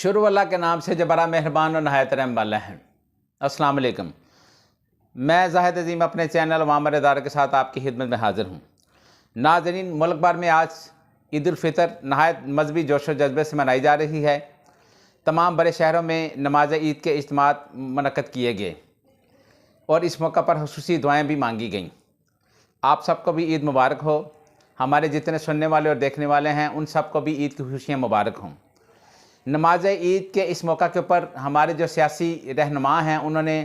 शुरू अल्लाह के नाम से जो बड़ा मेहरबान और नहायत रहम वाला है। अस्सलाम वालेकुम। मैं ज़ाहिद अज़ीम अपने चैनल वामर इदारा के साथ आपकी खिदमत में हाज़िर हूँ। नाज़रीन, मुल्क भर में आज ईद उल फ़ितर नहायत मजहबी जोश व जज्बे से मनाई जा रही है। तमाम बड़े शहरों में नमाज ईद के इज्तिमात मुनक़्क़द किए गए और इस मौका पर खुसूसी दुआएँ भी मांगी गईं। आप सबको भी ईद मुबारक हो। हमारे जितने सुनने वाले और देखने वाले हैं उन सबको भी ईद की खुशियाँ मुबारक हों। नमाज ईद के इस मौका के ऊपर हमारे जो सियासी रहनुमा हैं उन्होंने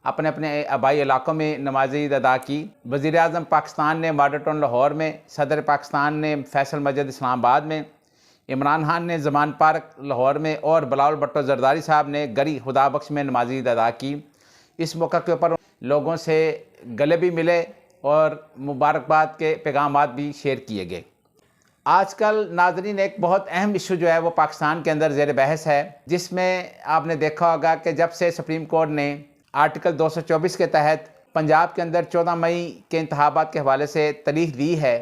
अपने अपने आबाई इलाकों में नमाज ईद अदा की। वज़ीर-ए-आज़म पाकिस्तान ने मॉडल टाउन लाहौर में, सदर पाकिस्तान ने फैसल मस्जिद इस्लामाबाद में, इमरान खान ने ज़मान पार्क लाहौर में और बिलावल भुट्टो ज़रदारी साहब ने गरी खुदाबख्श में नमाज ईद अदा की। इस मौका के ऊपर लोगों से गले भी मिले और मुबारकबाद के पैगामात भी शेयर किए गए। आजकल नाज़रीन एक बहुत अहम इशू जो है वो पाकिस्तान के अंदर ज़ेर बहस है, जिसमें आपने देखा होगा कि जब से सुप्रीम कोर्ट ने आर्टिकल 224 के तहत पंजाब के अंदर 14 मई के इंतखाबात के हवाले से तारीख दी है,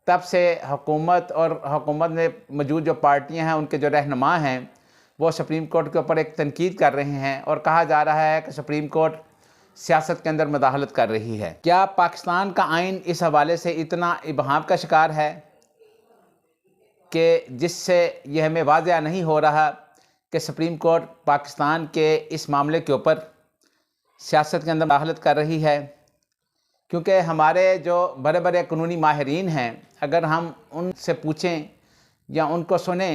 तब से हुकूमत और हुकूमत में मौजूद जो पार्टियां हैं उनके जो रहनुमा हैं वो सुप्रीम कोर्ट के ऊपर एक तनकीद कर रहे हैं और कहा जा रहा है कि सुप्रीम कोर्ट सियासत के अंदर मुदाखलत कर रही है। क्या पाकिस्तान का आइन इस हवाले से इतना इबहाम का शिकार है कि जिससे यह हमें वाज़ह नहीं हो रहा कि सुप्रीम कोर्ट पाकिस्तान के इस मामले के ऊपर सियासत के अंदर मुदाखलत कर रही है? क्योंकि हमारे जो बड़े बड़े कानूनी माहिरीन हैं, अगर हम उनसे पूछें या उनको सुने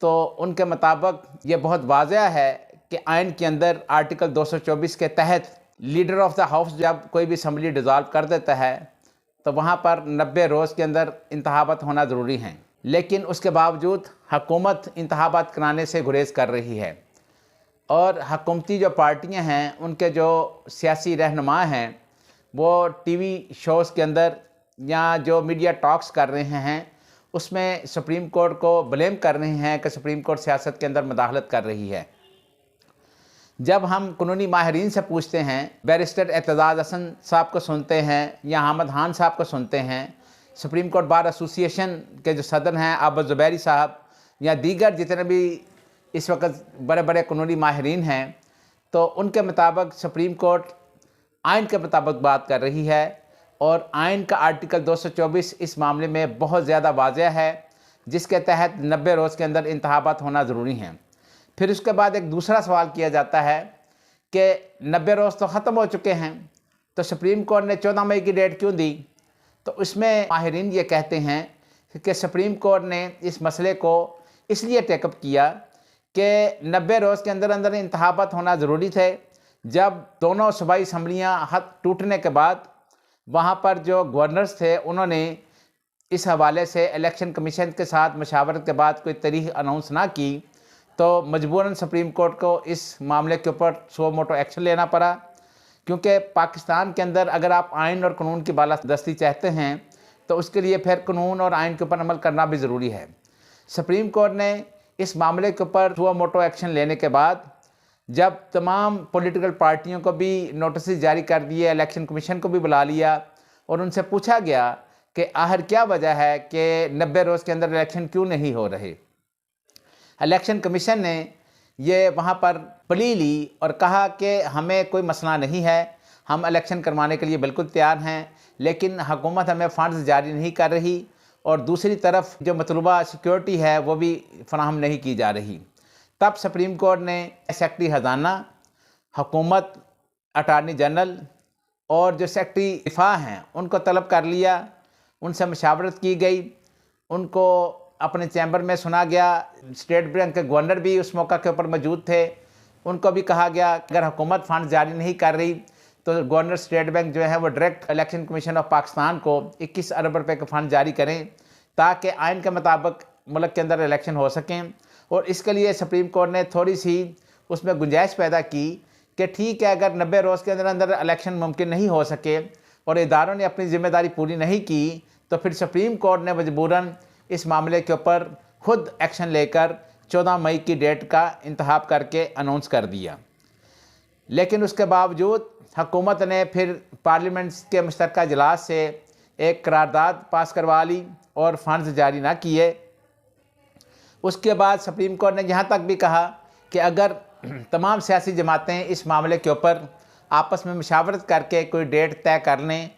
तो उनके मुताबिक ये बहुत वाज़ह है कि आइन के अंदर आर्टिकल 224 के तहत लीडर ऑफ द हाउस जब कोई भी असम्बली डिज़ॉल्व कर देता है तो वहाँ पर 90 रोज़ के अंदर इंतखाबात होना ज़रूरी हैं, लेकिन उसके बावजूद हुकूमत इंतखाबात कराने से गुरेज कर रही है। और हुकूमती जो पार्टियां हैं उनके जो सियासी रहनुमा हैं वो टीवी शोज़ के अंदर या जो मीडिया टॉक्स कर रहे हैं उसमें सुप्रीम कोर्ट को ब्लेम कर रहे हैं कि सुप्रीम कोर्ट सियासत के अंदर मुदाखलत कर रही है। जब हम कानूनी माहिरीन से पूछते हैं, बैरिस्टर एतजाज़ हसन साहब को सुनते हैं या अहमद खान साहब को सुनते हैं, सुप्रीम कोर्ट बार एसोसिएशन के जो सदर हैं आबद ज़ुबैरी साहब या दीगर जितने भी इस वक्त बड़े बड़े कानूनी माहिरीन हैं, तो उनके मुताबिक सुप्रीम कोर्ट आइन के मुताबिक बात कर रही है और आइन का आर्टिकल 224 इस मामले में बहुत ज़्यादा वाज़ह है, जिसके तहत 90 रोज़ के अंदर इंतखाबात होना ज़रूरी हैं। फिर उसके बाद एक दूसरा सवाल किया जाता है कि 90 रोज़ तो ख़त्म हो चुके हैं, तो सुप्रीम कोर्ट ने 14 मई की डेट क्यों दी? तो इसमें माहिरीन ये कहते हैं कि सुप्रीम कोर्ट ने इस मसले को इसलिए टेकअप किया कि 90 रोज़ के अंदर अंदर इंतखाबात होना ज़रूरी थे। जब दोनों सूबाई असम्बलियाँ हाथ टूटने के बाद वहाँ पर जो गवर्नर्स थे उन्होंने इस हवाले से इलेक्शन कमीशन के साथ मशावरत के बाद कोई तारीख अनाउंस ना की, तो मजबूरन सुप्रीम कोर्ट को इस मामले के ऊपर सो मोटो एक्शन लेना पड़ा। क्योंकि पाकिस्तान के अंदर अगर आप आइन और कानून की बालादस्ती चाहते हैं तो उसके लिए फिर कानून और आइन के ऊपर अमल करना भी ज़रूरी है। सुप्रीम कोर्ट ने इस मामले के ऊपर सो मोटो एक्शन लेने के बाद जब तमाम पॉलिटिकल पार्टियों को भी नोटिस जारी कर दिए, इलेक्शन कमीशन को भी बुला लिया और उनसे पूछा गया कि आखिर क्या वजह है कि 90 रोज़ के अंदर इलेक्शन क्यों नहीं हो रहे। इलेक्शन कमीशन ने ये वहाँ पर प्ली ली और कहा कि हमें कोई मसला नहीं है, हम इलेक्शन करवाने के लिए बिल्कुल तैयार हैं, लेकिन हुकूमत हमें फ़ंड्स जारी नहीं कर रही और दूसरी तरफ जो मतलूबा सिक्योरिटी है वो भी फराहम नहीं की जा रही। तब सुप्रीम कोर्ट ने सेक्रेटरी ख़जाना, हुकूमत, अटारनी जनरल और जो सेक्रेटरी दिफा हैं उनको तलब कर लिया, उनसे मशावरत की गई, उनको अपने चैम्बर में सुना गया। स्टेट बैंक के गवर्नर भी उस मौका के ऊपर मौजूद थे, उनको भी कहा गया कि अगर हुकूमत फ़ंड जारी नहीं कर रही तो गवर्नर स्टेट बैंक जो है वो direct election commission of Pakistan को 21 अरब रुपए के फ़ंड जारी करें ताकि आइन के मुताबिक मुल्क के अंदर इलेक्शन हो सकें। और इसके लिए सुप्रीम कोर्ट ने थोड़ी सी उसमें गुंजाइश पैदा की कि ठीक है, अगर 90 रोज़ के अंदर अंदर इलेक्शन मुमकिन नहीं हो सके और इदारों ने अपनी ज़िम्मेदारी पूरी नहीं की तो फिर सुप्रीम कोर्ट ने मजबूरन इस मामले के ऊपर खुद एक्शन लेकर 14 मई की डेट का इंतखाब करके अनाउंस कर दिया। लेकिन उसके बावजूद हुकूमत ने फिर पार्लियामेंट के मुश्तरका इजलास से एक करारदाद पास करवा ली और फंड्स जारी ना किए। उसके बाद सुप्रीम कोर्ट ने यहाँ तक भी कहा कि अगर तमाम सियासी जमातें इस मामले के ऊपर आपस में मशावरत करके कोई डेट तय कर लें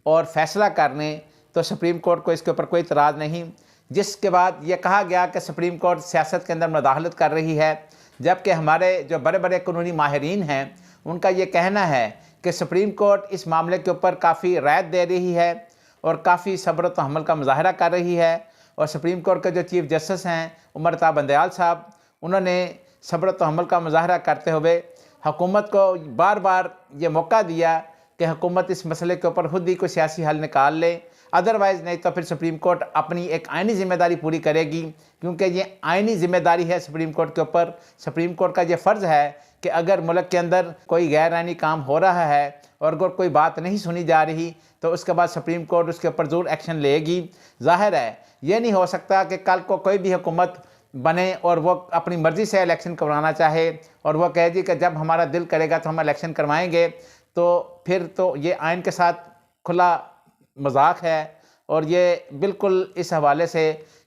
और फैसला कर लें तो सुप्रीम कोर्ट को इसके ऊपर कोई इतराज़ नहीं। जिसके बाद ये कहा गया कि सुप्रीम कोर्ट सियासत के अंदर मुदाखलत कर रही है, जबकि हमारे जो बड़े बड़े कानूनी माहिरीन हैं उनका ये कहना है कि सुप्रीम कोर्ट इस मामले के ऊपर काफ़ी रायत दे रही है और काफ़ी सब्र व तहम्मुल का मुजाहरा कर रही है। और सुप्रीम कोर्ट के जो चीफ जस्टिस हैं उमर अता बंदयाल साहब, उन्होंने सब्र व तहम्मुल का मुजाहरा करते हुए हुकूमत को बार बार ये मौका दिया कि हुकूमत इस मसले के ऊपर खुद ही कोई सियासी हल निकाल ले, अदरवाइज़ नहीं तो फिर सुप्रीम कोर्ट अपनी एक आइनी ज़िम्मेदारी पूरी करेगी, क्योंकि ये आइनी ज़िम्मेदारी है सुप्रीम कोर्ट के ऊपर। सुप्रीम कोर्ट का ये फ़र्ज़ है कि अगर मुल्क के अंदर कोई गैर आइनी काम हो रहा है और अगर कोई बात नहीं सुनी जा रही तो उसके बाद सुप्रीम कोर्ट उसके ऊपर ज़रूर एक्शन लेगी। ज़ाहिर है ये नहीं हो सकता कि कल को कोई भी हुकूमत बने और वो अपनी मर्ज़ी से इलेक्शन करवाना चाहे और वो कहे जी कि जब हमारा दिल करेगा तो हम इलेक्शन करवाएंगे, तो फिर तो ये आइन के साथ खुला मजाक है। और ये बिल्कुल इस हवाले से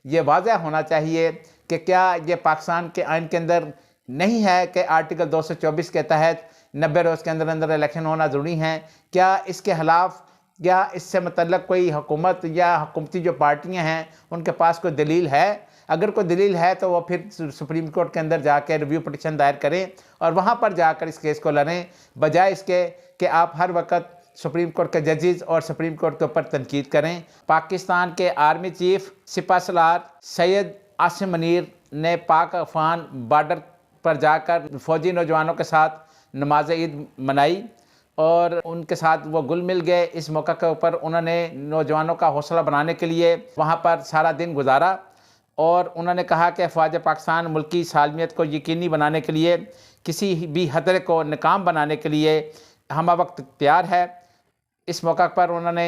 ये वाज़ह होना चाहिए कि क्या ये पाकिस्तान के आइन के अंदर नहीं है कि आर्टिकल 224 के तहत 90 रोज़ के अंदर अंदर इलेक्शन होना ज़रूरी है। क्या इसके ख़िलाफ़ या इससे मतलब कोई हुकूमत या हुकूमती जो पार्टियां हैं उनके पास कोई दलील है? अगर कोई दलील है तो वो फिर सुप्रीम कोर्ट के अंदर जाकर रिव्यू पिटिशन दायर करें और वहाँ पर जाकर इस केस को लड़ें, बजाय इसके कि आप हर वक्त सुप्रीम कोर्ट के जजेस और सुप्रीम कोर्ट के ऊपर तनकीद करें। पाकिस्तान के आर्मी चीफ सिपा सलार सैयद आसिम मुनीर ने पाक अफगान बॉर्डर पर जाकर फ़ौजी नौजवानों के साथ नमाज ईद मनाई और उनके साथ वो गुल मिल गए। इस मौका के ऊपर उन्होंने नौजवानों का हौसला बनाने के लिए वहाँ पर सारा दिन गुजारा और उन्होंने कहा कि फ़ौज पाकिस्तान मुल्की सालमियत को यकीनी बनाने के लिए, किसी भी खतरे को नाकाम बनाने के लिए हम वक्त तैयार है। इस मौका पर उन्होंने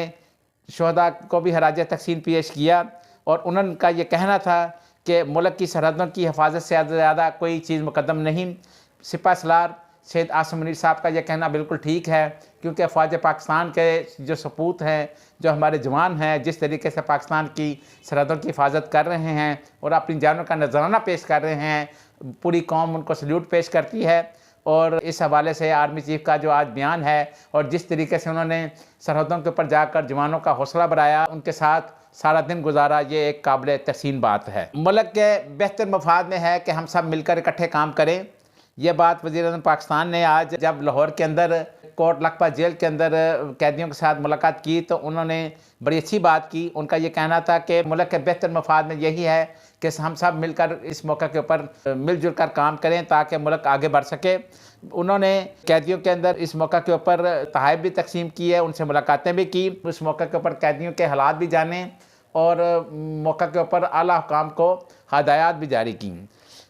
शहदा को भी खराज तहसीन पेश किया और उनका ये कहना था कि मुल्क की सरहदों की हिफाजत से ज़्यादा कोई चीज़ मुकद्दम नहीं। सिपा सलार सैयद आसिम मुनीर साहब का यह कहना बिल्कुल ठीक है, क्योंकि फ़ौज पाकिस्तान के जो सपूत हैं, जो हमारे जवान हैं, जिस तरीके से पाकिस्तान की सरहदों की हिफाजत कर रहे हैं और अपनी जानों का नजराना पेश कर रहे हैं, पूरी कौम उनको सल्यूट पेश करती है। और इस हवाले से आर्मी चीफ का जो आज बयान है और जिस तरीके से उन्होंने सरहदों के ऊपर जाकर जवानों का हौसला बढ़ाया, उनके साथ सारा दिन गुजारा, ये एक काबिल तहसीन बात है। मुल्क के बेहतर मफाद में है कि हम सब मिलकर इकट्ठे काम करें। यह बात वज़ीर-ए-आज़म पाकिस्तान ने आज जब लाहौर के अंदर कोट लखपत जेल के अंदर कैदियों के साथ मुलाकात की तो उन्होंने बड़ी अच्छी बात की। उनका ये कहना था कि मुल्क के बेहतर मफाद में यही है कि हम सब मिलकर इस मौके के ऊपर मिलजुल कर काम करें ताकि मुल्क आगे बढ़ सके। उन्होंने कैदियों के अंदर इस मौका के ऊपर तोहफ़े भी तकसीम किए, उनसे मुलाकातें भी की, उस मौके के ऊपर कैदियों के हालात भी जाने और मौका के ऊपर आला हुकाम को हदायत भी जारी की।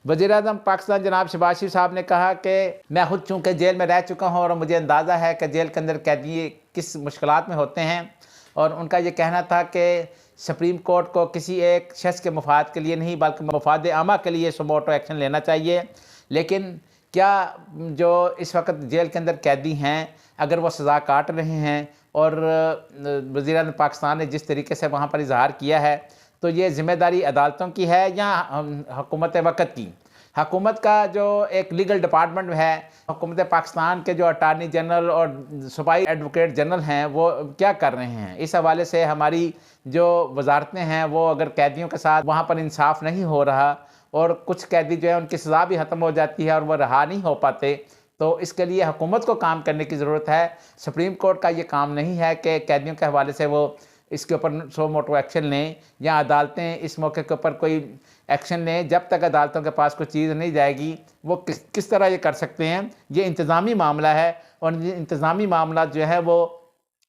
वज़ीर-ए-आज़म पाकिस्तान जनाब शहबाज शरीफ साहब ने कहा कि मैं खुद चूँकि जेल में रह चुका हूँ और मुझे अंदाज़ा है कि जेल के अंदर कैदी किस मुश्किलात में होते हैं, और उनका ये कहना था कि सुप्रीम कोर्ट को किसी एक शख्स के मफाद के लिए नहीं बल्कि मफाद आमा के लिए सुमोटो एक्शन लेना चाहिए। लेकिन क्या जो इस वक्त जेल के अंदर कैदी हैं अगर वो सज़ा काट रहे हैं और वज़ीर-ए-आज़म पाकिस्तान ने जिस तरीके से वहाँ पर इजहार किया है तो ये ज़िम्मेदारी अदालतों की है या हुकूमत वक़्त की? हुकूमत का जो एक लीगल डिपार्टमेंट है, हुकूमत पाकिस्तान के जो अटार्नी जनरल और सूबाई एडवोकेट जनरल हैं वो क्या कर रहे हैं? इस हवाले से हमारी जो वजारतें हैं वो अगर कैदियों के साथ वहाँ पर इंसाफ नहीं हो रहा और कुछ कैदी जो है उनकी सज़ा भी ख़त्म हो जाती है और वो रहा नहीं हो पाते, तो इसके लिए हुकूमत को काम करने की ज़रूरत है। सुप्रीम कोर्ट का ये काम नहीं है कि कैदियों के हवाले से वो इसके ऊपर सो मोटो एक्शन लें या अदालतें इस मौके के ऊपर कोई एक्शन लें। जब तक अदालतों के पास कोई चीज़ नहीं जाएगी वो किस तरह ये कर सकते हैं? ये इंतज़ामी मामला है और ये इंतज़ामी मामला जो है वो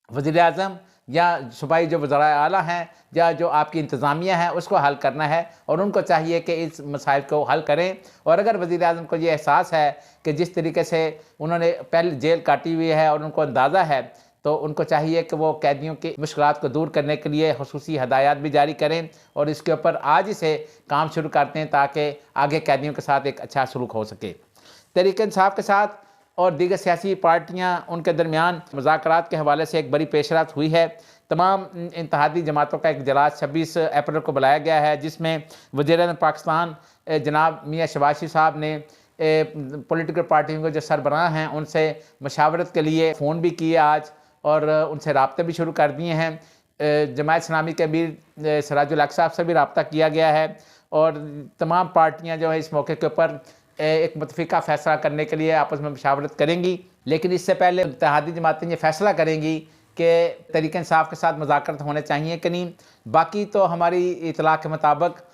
वज़ीर-ए-आज़म या सूबाई जो वज़राए आला हैं या जो आपकी इंतज़ामिया है उसको हल करना है और उनको चाहिए कि इस मसाइल को हल करें। और अगर वज़ीर-ए-आज़म को ये एहसास है कि जिस तरीके से उन्होंने पहले जेल काटी हुई है और उनको अंदाज़ा है, तो उनको चाहिए कि वो कैदियों की मुश्किलात को दूर करने के लिए खुसूसी हदायत भी जारी करें और इसके ऊपर आज ही से काम शुरू करते हैं ताकि आगे कैदियों के साथ एक अच्छा सलूक हो सके। तहरीक इंसाफ के साथ और दीगर सियासी पार्टियाँ उनके दरमियान मुज़ाकरात के हवाले से एक बड़ी पेशरफ्त हुई है। तमाम इत्तेहादी जमातों का एक इजलास 26 अप्रैल को बुलाया गया है, जिसमें वज़ीर-ए-आज़म पाकिस्तान जनाब मियाँ शहबाज शरीफ साहब ने पॉलिटिकल पार्टियों के जो सरबराह हैं उनसे मशावरत के लिए फ़ोन भी किए आज, और उनसे राब्ते भी शुरू कर दिए हैं। जमात इस्लामी के अमीर सिराजुल हक साहब से भी रब्ता किया गया है, और तमाम पार्टियां जो है इस मौके के ऊपर एक मुतफ़िका फ़ैसला करने के लिए आपस में मशावरत करेंगी। लेकिन इससे पहले इत्तेहादी जमातें ये फ़ैसला करेंगी कि तहरीक इंसाफ के साथ मुज़ाकरात होने चाहिए कि नहीं। बाकी तो हमारी इतला के मुताबिक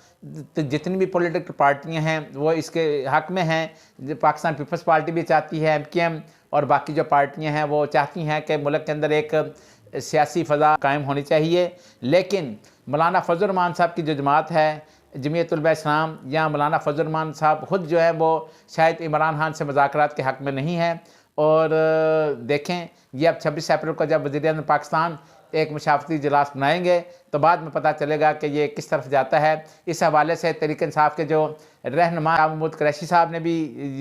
जितनी भी पॉलिटिकल पार्टियां हैं वो इसके हक़ में हैं। पाकिस्तान पीपल्स पार्टी भी चाहती है, MKM, और बाकी जो पार्टियां हैं वो चाहती हैं कि मुल्क के अंदर एक सियासी फ़ज़ा कायम होनी चाहिए। लेकिन मौलाना फ़ज़ल रहमान साहब की जो जमात है जमीयत उलमा इस्लाम, या मौलाना फ़ज़ल रहमान साहब ख़ुद जो है वो शायद इमरान खान से मुज़ाकरात के हक़ में नहीं है। और देखें, ये अब 26 अप्रैल को जब वज़ीर-ए-आज़म पाकिस्तान एक मशावरती इजलास बनाएंगे तो बाद में पता चलेगा कि ये किस तरफ जाता है। इस हवाले से तहरीक इंसाफ के जो रहनुमा महमूद कुरैशी साहब ने भी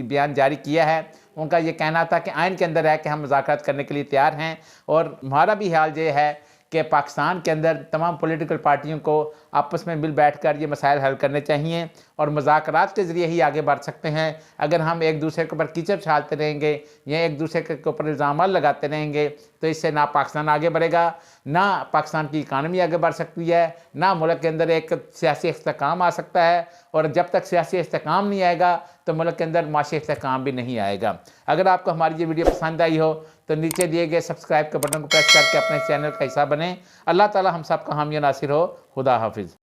बयान जारी किया है। उनका ये कहना था कि आइन के अंदर है कि हम मुज़ाकरात करने के लिए तैयार हैं, और हमारा भी ख्याल ये है कि पाकिस्तान के अंदर तमाम पॉलिटिकल पार्टियों को आपस में मिल बैठकर ये मसाइल हल करने चाहिए, और मुज़ाकरात के ज़रिए ही आगे बढ़ सकते हैं। अगर हम एक दूसरे के ऊपर कीचड़ छालते रहेंगे या एक दूसरे के ऊपर इल्ज़ाम लगाते रहेंगे तो इससे ना पाकिस्तान आगे बढ़ेगा, ना पाकिस्तान की इकानमी आगे बढ़ सकती है, ना मुल्क के अंदर एक सियासी इस्तेहकाम आ सकता है। और जब तक सियासी इस्तेहकाम नहीं आएगा तो मुल्क के अंदर माशी इस्तेहकाम भी नहीं आएगा। अगर आपको हमारी ये वीडियो पसंद आई हो तो नीचे दिए गए सब्सक्राइब के बटन को प्रेस करके अपने चैनल का हिस्सा बने। अल्लाह ताला हम सब का हामी नासिर हो। खुदा हाफिज़।